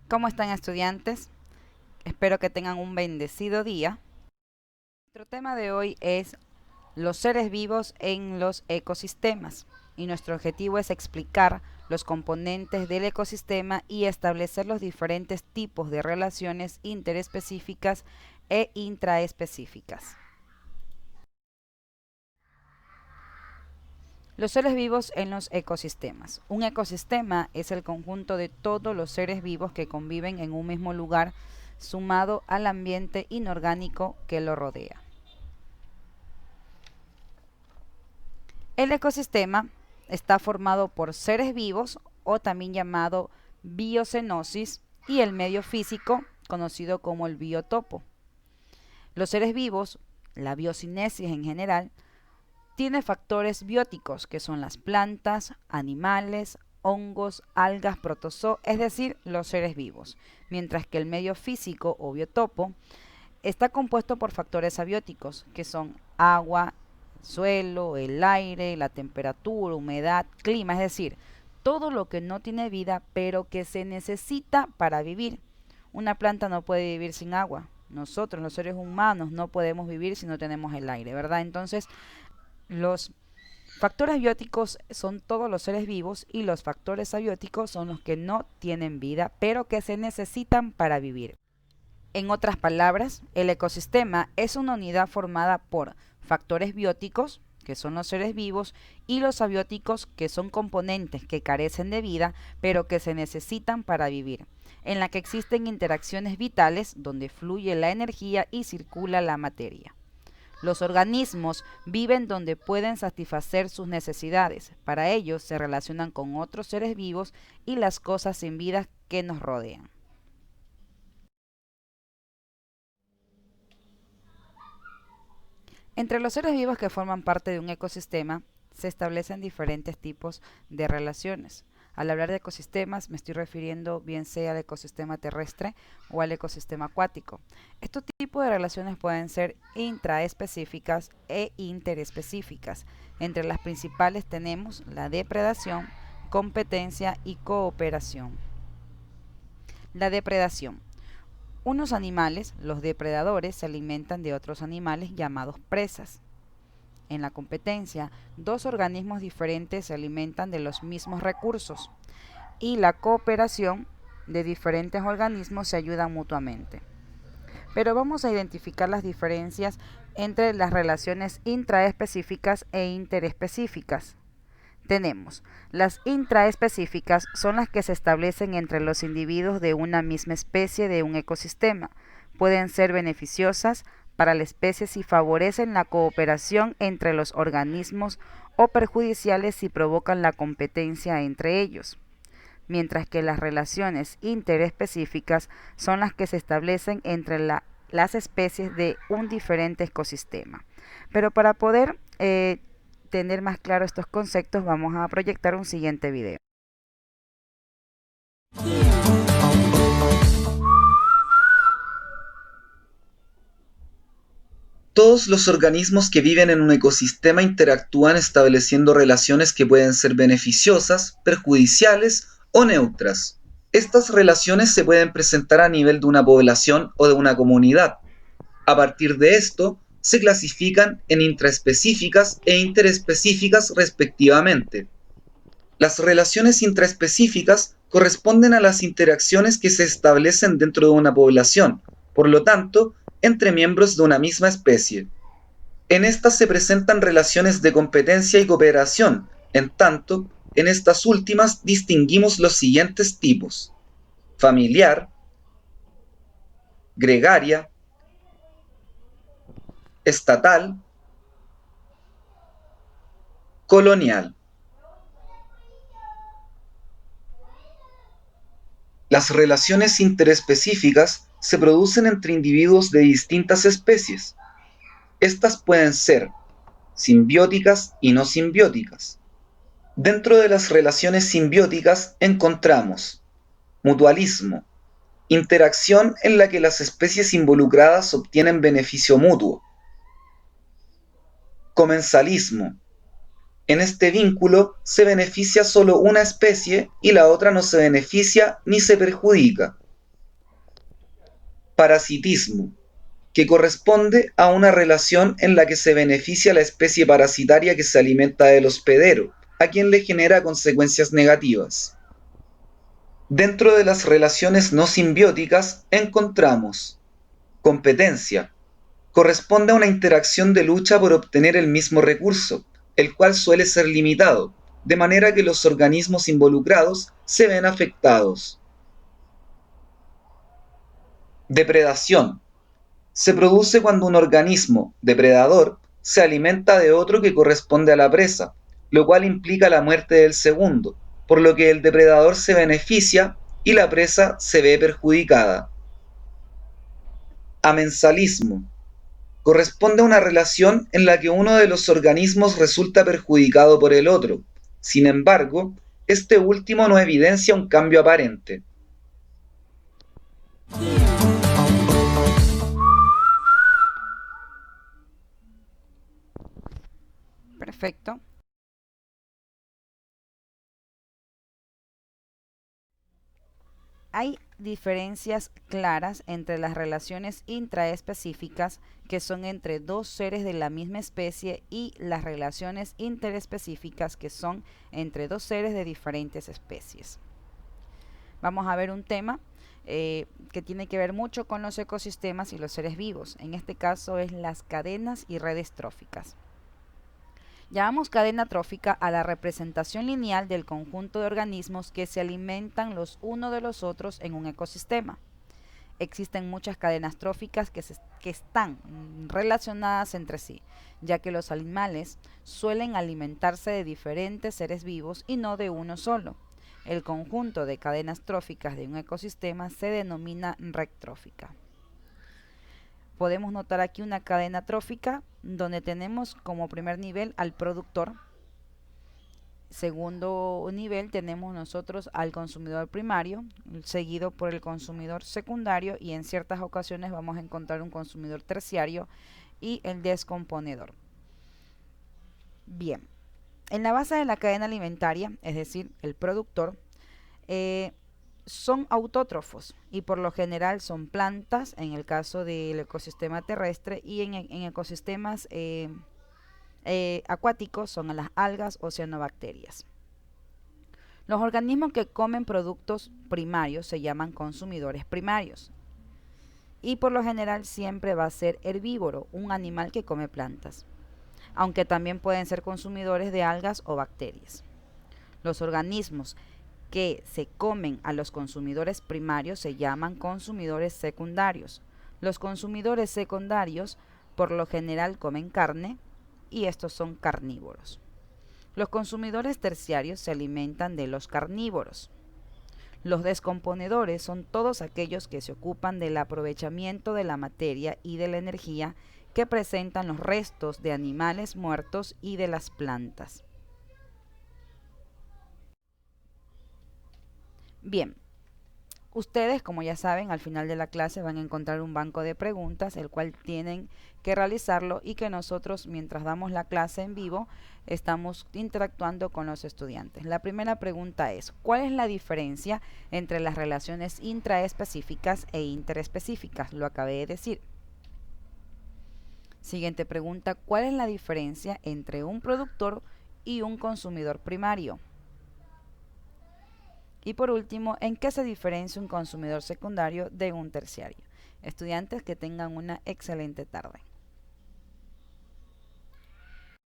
¿Cómo están, estudiantes? Espero que tengan un bendecido día. Nuestro tema de hoy es los seres vivos en los ecosistemas y nuestro objetivo es explicar los componentes del ecosistema y establecer los diferentes tipos de relaciones interespecíficas e intraespecíficas. Los seres vivos en los ecosistemas. Un ecosistema es el conjunto de todos los seres vivos que conviven en un mismo lugar, sumado al ambiente inorgánico que lo rodea. El ecosistema está formado por seres vivos, o también llamado biocenosis, y el medio físico, conocido como el biotopo. Los seres vivos, la biocinesis en general, tiene factores bióticos, que son las plantas, animales, hongos, algas, protozoos, es decir, los seres vivos, mientras que el medio físico o biotopo está compuesto por factores abióticos, que son agua, suelo, el aire, la temperatura, humedad, clima, es decir, todo lo que no tiene vida pero que se necesita para vivir. Una planta no puede vivir sin agua. Nosotros, los seres humanos, no podemos vivir si no tenemos el aire, ¿verdad? Entonces, los factores bióticos son todos los seres vivos y los factores abióticos son los que no tienen vida, pero que se necesitan para vivir. En otras palabras, el ecosistema es una unidad formada por factores bióticos, que son los seres vivos, y los abióticos, que son componentes que carecen de vida, pero que se necesitan para vivir, en la que existen interacciones vitales donde fluye la energía y circula la materia. Los organismos viven donde pueden satisfacer sus necesidades. Para ello se relacionan con otros seres vivos y las cosas sin vida que nos rodean. Entre los seres vivos que forman parte de un ecosistema se establecen diferentes tipos de relaciones. Al hablar de ecosistemas me estoy refiriendo bien sea al ecosistema terrestre o al ecosistema acuático. Estos tipos de relaciones pueden ser intraespecíficas e interespecíficas. Entre las principales tenemos la depredación, competencia y cooperación. La depredación. Unos animales, los depredadores, se alimentan de otros animales llamados presas. En la competencia, dos organismos diferentes se alimentan de los mismos recursos, y la cooperación, de diferentes organismos se ayudan mutuamente. Pero vamos a identificar las diferencias entre las relaciones intraespecíficas e interespecíficas. Tenemos las intraespecíficas, son las que se establecen entre los individuos de una misma especie de un ecosistema. Pueden ser beneficiosas para la especie si favorecen la cooperación entre los organismos o perjudiciales si provocan la competencia entre ellos. Mientras que las relaciones interespecíficas son las que se establecen entre las especies de un diferente ecosistema. Pero para poder tener más claro estos conceptos, vamos a proyectar un siguiente video. Todos los organismos que viven en un ecosistema interactúan estableciendo relaciones que pueden ser beneficiosas, perjudiciales o neutras. Estas relaciones se pueden presentar a nivel de una población o de una comunidad. A partir de esto, se clasifican en intraespecíficas e interespecíficas respectivamente. Las relaciones intraespecíficas corresponden a las interacciones que se establecen dentro de una población, por lo tanto, entre miembros de una misma especie. En estas se presentan relaciones de competencia y cooperación, en tanto, en estas últimas distinguimos los siguientes tipos: familiar, gregaria, estatal, colonial. Las relaciones interespecíficas se producen entre individuos de distintas especies. Estas pueden ser simbióticas y no simbióticas. Dentro de las relaciones simbióticas encontramos mutualismo, interacción en la que las especies involucradas obtienen beneficio mutuo. Comensalismo. En este vínculo se beneficia solo una especie y la otra no se beneficia ni se perjudica. Parasitismo, que corresponde a una relación en la que se beneficia la especie parasitaria que se alimenta del hospedero, a quien le genera consecuencias negativas. Dentro de las relaciones no simbióticas encontramos competencia. Corresponde a una interacción de lucha por obtener el mismo recurso, el cual suele ser limitado, de manera que los organismos involucrados se ven afectados. Depredación. Se produce cuando un organismo depredador se alimenta de otro que corresponde a la presa, lo cual implica la muerte del segundo, por lo que el depredador se beneficia y la presa se ve perjudicada. Amensalismo. Corresponde a una relación en la que uno de los organismos resulta perjudicado por el otro. Sin embargo, este último no evidencia un cambio aparente. Perfecto. Hay diferencias claras entre las relaciones intraespecíficas, que son entre dos seres de la misma especie, y las relaciones interespecíficas, que son entre dos seres de diferentes especies. Vamos a ver un tema que tiene que ver mucho con los ecosistemas y los seres vivos. En este caso es las cadenas y redes tróficas. Llamamos cadena trófica a la representación lineal del conjunto de organismos que se alimentan los unos de los otros en un ecosistema. Existen muchas cadenas tróficas que están relacionadas entre sí, ya que los animales suelen alimentarse de diferentes seres vivos y no de uno solo. El conjunto de cadenas tróficas de un ecosistema se denomina red trófica. Podemos notar aquí una cadena trófica donde tenemos como primer nivel al productor. Segundo nivel tenemos nosotros al consumidor primario, seguido por el consumidor secundario, y en ciertas ocasiones vamos a encontrar un consumidor terciario y el descomponedor. Bien, en la base de la cadena alimentaria, es decir, el productor, son autótrofos y por lo general son plantas en el caso del ecosistema terrestre, y en ecosistemas acuáticos son las algas o cianobacterias. Los organismos que comen productos primarios se llaman consumidores primarios, y por lo general siempre va a ser herbívoro, un animal que come plantas, aunque también pueden ser consumidores de algas o bacterias. Los organismos que se comen a los consumidores primarios se llaman consumidores secundarios. Los consumidores secundarios por lo general comen carne, y estos son carnívoros. Los consumidores terciarios se alimentan de los carnívoros. Los descomponedores son todos aquellos que se ocupan del aprovechamiento de la materia y de la energía que presentan los restos de animales muertos y de las plantas. Bien, ustedes, como ya saben, al final de la clase van a encontrar un banco de preguntas, el cual tienen que realizarlo, y que nosotros, mientras damos la clase en vivo, estamos interactuando con los estudiantes. La primera pregunta es: ¿cuál es la diferencia entre las relaciones intraespecíficas e interespecíficas? Lo acabé de decir. Siguiente pregunta: ¿cuál es la diferencia entre un productor y un consumidor primario? Y por último, ¿en qué se diferencia un consumidor secundario de un terciario? Estudiantes, que tengan una excelente tarde.